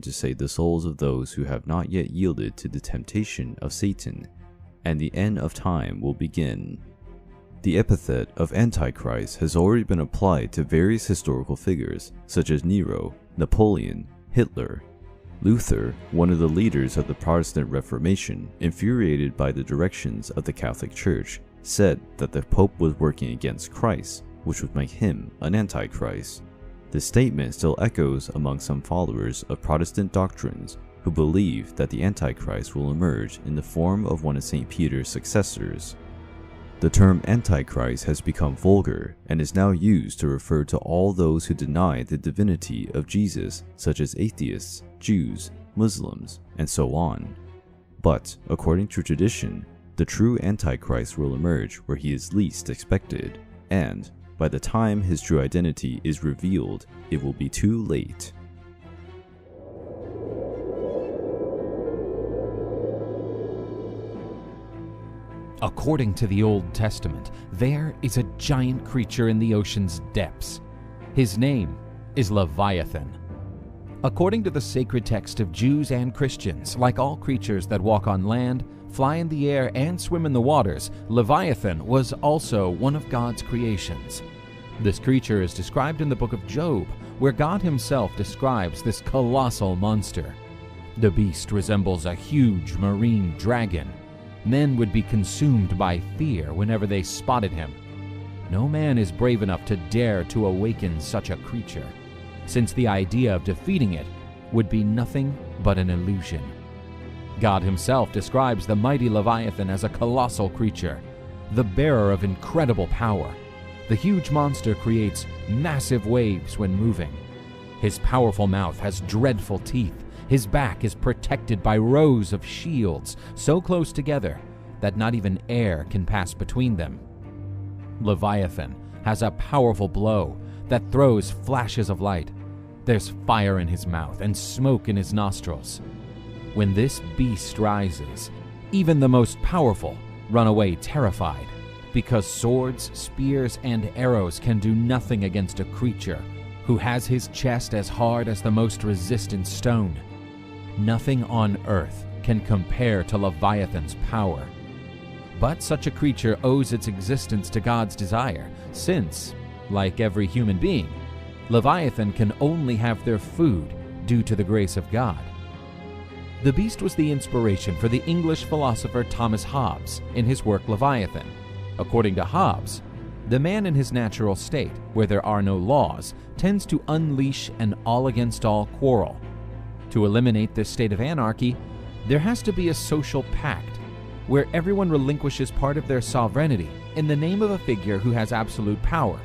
to save the souls of those who have not yet yielded to the temptation of Satan, and the end of time will begin. The epithet of Antichrist has already been applied to various historical figures such as Nero, Napoleon, Hitler. Luther, one of the leaders of the Protestant Reformation, infuriated by the directions of the Catholic Church, said that the Pope was working against Christ, which would make him an Antichrist. This statement still echoes among some followers of Protestant doctrines who believe that the Antichrist will emerge in the form of one of St. Peter's successors. The term Antichrist has become vulgar and is now used to refer to all those who deny the divinity of Jesus, such as atheists, Jews, Muslims, and so on. But, according to tradition, the true Antichrist will emerge where he is least expected, and by the time his true identity is revealed, it will be too late. According to the Old Testament, there is a giant creature in the ocean's depths. His name is Leviathan. According to the sacred text of Jews and Christians, like all creatures that walk on land, fly in the air, and swim in the waters, Leviathan was also one of God's creations. This creature is described in the book of Job, where God himself describes this colossal monster. The beast resembles a huge marine dragon. Men would be consumed by fear whenever they spotted him. No man is brave enough to dare to awaken such a creature, since the idea of defeating it would be nothing but an illusion. God himself describes the mighty Leviathan as a colossal creature, the bearer of incredible power. The huge monster creates massive waves when moving. His powerful mouth has dreadful teeth. His back is protected by rows of shields so close together that not even air can pass between them. Leviathan has a powerful blow that throws flashes of light. There's fire in his mouth and smoke in his nostrils. When this beast rises, even the most powerful run away terrified, because swords, spears, and arrows can do nothing against a creature who has his chest as hard as the most resistant stone. Nothing on earth can compare to Leviathan's power. But such a creature owes its existence to God's desire, since, like every human being, Leviathan can only have their food due to the grace of God. The beast was the inspiration for the English philosopher Thomas Hobbes in his work Leviathan. According to Hobbes, the man in his natural state, where there are no laws, tends to unleash an all-against-all quarrel. To eliminate this state of anarchy, there has to be a social pact, where everyone relinquishes part of their sovereignty in the name of a figure who has absolute power.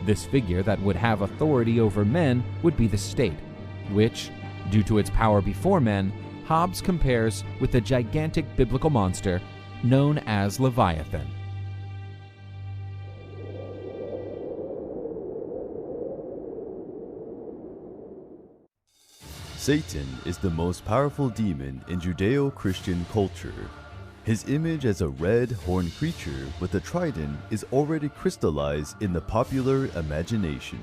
This figure that would have authority over men would be the state, which, due to its power before men, Hobbes compares with the gigantic biblical monster known as Leviathan. Satan is the most powerful demon in Judeo-Christian culture. His image as a red horned creature with a trident is already crystallized in the popular imagination.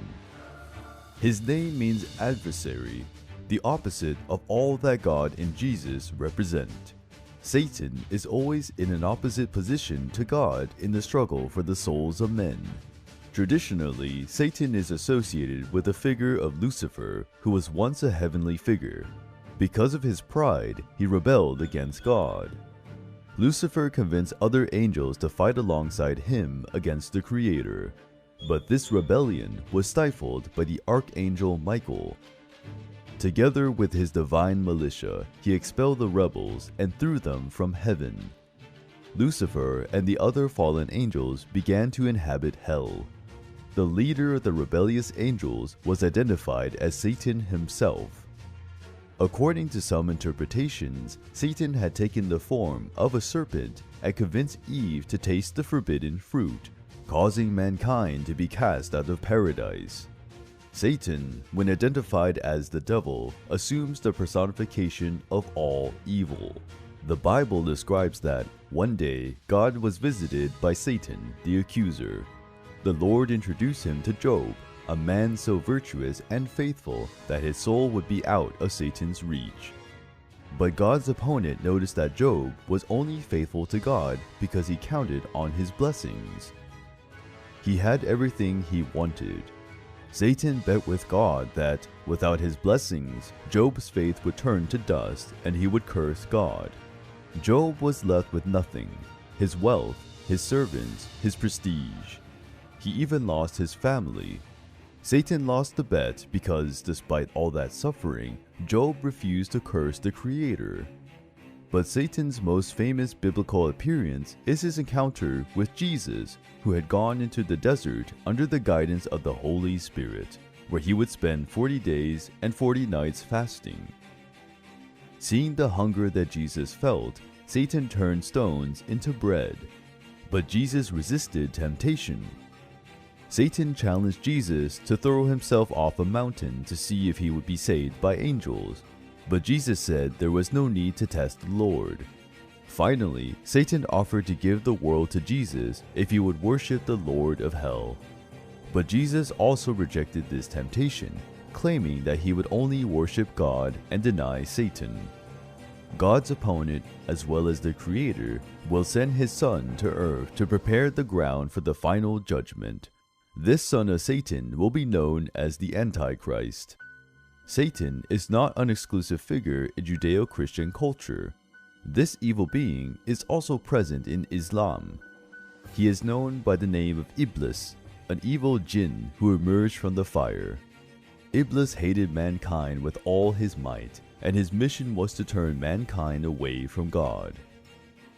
His name means adversary, the opposite of all that God and Jesus represent. Satan is always in an opposite position to God in the struggle for the souls of men. Traditionally, Satan is associated with the figure of Lucifer, who was once a heavenly figure. Because of his pride, he rebelled against God. Lucifer convinced other angels to fight alongside him against the Creator. But this rebellion was stifled by the Archangel Michael. Together with his divine militia, he expelled the rebels and threw them from heaven. Lucifer and the other fallen angels began to inhabit hell. The leader of the rebellious angels was identified as Satan himself. According to some interpretations, Satan had taken the form of a serpent and convinced Eve to taste the forbidden fruit, causing mankind to be cast out of paradise. Satan, when identified as the devil, assumes the personification of all evil. The Bible describes that one day God was visited by Satan, the accuser. The Lord introduced him to Job, a man so virtuous and faithful that his soul would be out of Satan's reach. But God's opponent noticed that Job was only faithful to God because he counted on his blessings. He had everything he wanted. Satan bet with God that, without his blessings, Job's faith would turn to dust and he would curse God. Job was left with nothing: his wealth, his servants, his prestige. He even lost his family. Satan lost the bet because, despite all that suffering, Job refused to curse the Creator. But Satan's most famous biblical appearance is his encounter with Jesus, who had gone into the desert under the guidance of the Holy Spirit, where he would spend 40 days and 40 nights fasting. Seeing the hunger that Jesus felt, Satan turned stones into bread. But Jesus resisted temptation. Satan challenged Jesus to throw himself off a mountain to see if he would be saved by angels. But Jesus said there was no need to test the Lord. Finally, Satan offered to give the world to Jesus if he would worship the Lord of Hell. But Jesus also rejected this temptation, claiming that he would only worship God and deny Satan. God's opponent, as well as the Creator, will send his Son to earth to prepare the ground for the final judgment. This son of Satan will be known as the Antichrist. Satan is not an exclusive figure in Judeo-Christian culture. This evil being is also present in Islam. He is known by the name of Iblis, an evil jinn who emerged from the fire. Iblis hated mankind with all his might, and his mission was to turn mankind away from God.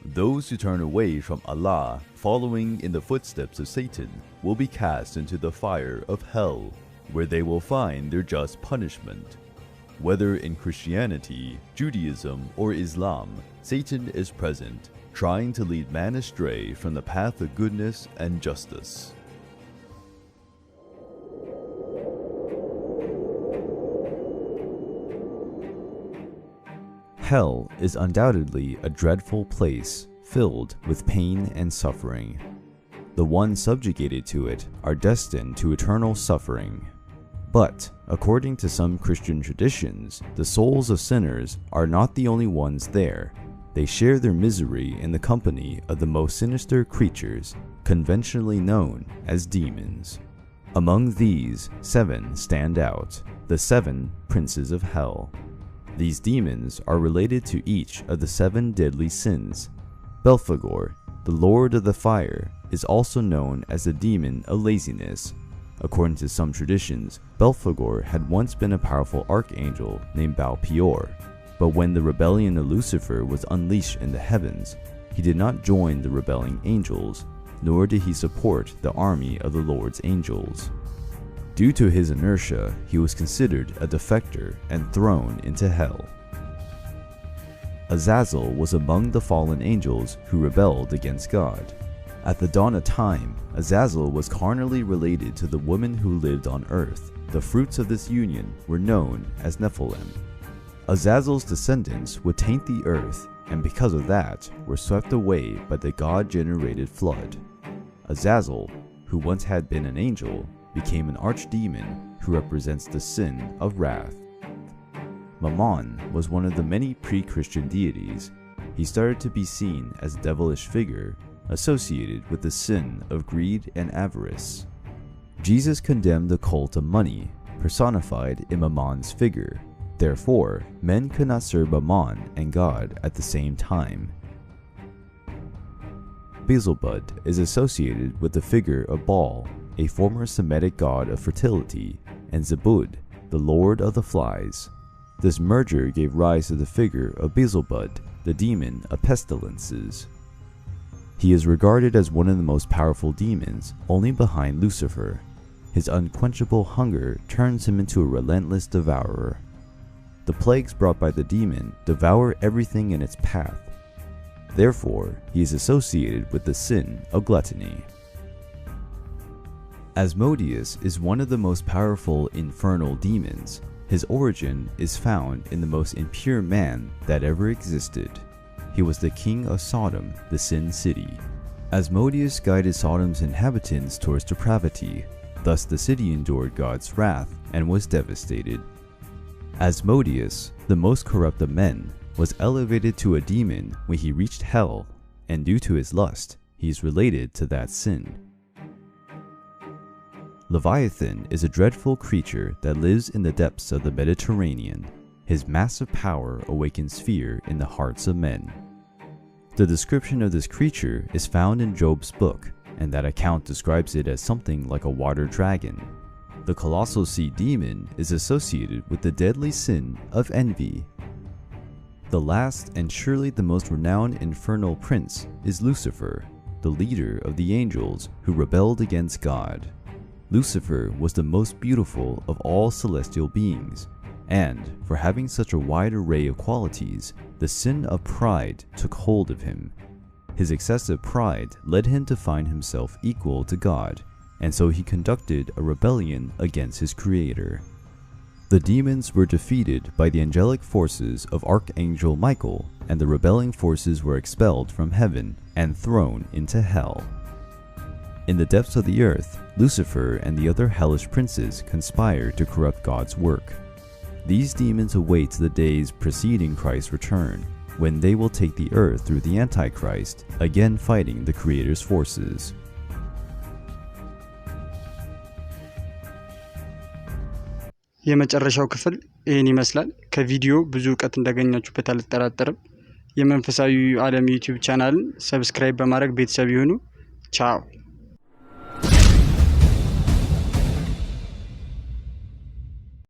Those who turn away from Allah, following in the footsteps of Satan, will be cast into the fire of hell, where they will find their just punishment. Whether in Christianity, Judaism, or Islam, Satan is present, trying to lead man astray from the path of goodness and justice. Hell is undoubtedly a dreadful place filled with pain and suffering. The ones subjugated to it are destined to eternal suffering. But, according to some Christian traditions, the souls of sinners are not the only ones there. They share their misery in the company of the most sinister creatures, conventionally known as demons. Among these, 7 stand out, the 7 princes of hell. These demons are related to each of the 7 deadly sins. Belphegor, the lord of the fire, is also known as the demon of laziness. According to some traditions, Belphegor had once been a powerful archangel named Baal-peor, but when the rebellion of Lucifer was unleashed in the heavens, he did not join the rebelling angels, nor did he support the army of the Lord's angels. Due to his inertia, he was considered a defector and thrown into hell. Azazel was among the fallen angels who rebelled against God. At the dawn of time, Azazel was carnally related to the woman who lived on earth. The fruits of this union were known as Nephilim. Azazel's descendants would taint the earth, and because of that, were swept away by the God-generated flood. Azazel, who once had been an angel, became an archdemon who represents the sin of wrath. Mammon was one of the many pre-Christian deities. He started to be seen as a devilish figure associated with the sin of greed and avarice. Jesus condemned the cult of money, personified in Mammon's figure. Therefore, men could not serve Mammon and God at the same time. Beelzebub is associated with the figure of Baal, a former Semitic god of fertility, and Zebud, the lord of the flies. This merger gave rise to the figure of Beelzebub, the demon of pestilences. He is regarded as one of the most powerful demons, only behind Lucifer. His unquenchable hunger turns him into a relentless devourer. The plagues brought by the demon devour everything in its path. Therefore, he is associated with the sin of gluttony. Asmodeus is one of the most powerful infernal demons. His origin is found in the most impure man that ever existed. He was the king of Sodom, the sin city. Asmodeus guided Sodom's inhabitants towards depravity. Thus the city endured God's wrath and was devastated. Asmodeus, the most corrupt of men, was elevated to a demon when he reached hell, and due to his lust, he is related to that sin. Leviathan is a dreadful creature that lives in the depths of the Mediterranean. His massive power awakens fear in the hearts of men. The description of this creature is found in Job's book, and that account describes it as something like a water dragon. The colossal sea demon is associated with the deadly sin of envy. The last and surely the most renowned infernal prince is Lucifer, the leader of the angels who rebelled against God. Lucifer was the most beautiful of all celestial beings, and for having such a wide array of qualities, the sin of pride took hold of him. His excessive pride led him to find himself equal to God, and so he conducted a rebellion against his creator. The demons were defeated by the angelic forces of Archangel Michael, and the rebelling forces were expelled from heaven and thrown into hell. In the depths of the earth, Lucifer and the other hellish princes conspired to corrupt God's work. These demons await the days preceding Christ's return, when they will take the earth through the Antichrist, again fighting the Creator's forces. የመጨረሻው ክፍል ይሄን ይመስላል። ከቪዲዮ ብዙ ዕውቀት እንዳገኛችሁበት አልጠራጠርም። የመንፈሳዊ ዓለም ዩቲዩብ ቻናልን ሰብስክራይብ በማድረግ ቤተሰብ ይሁኑ። ቻው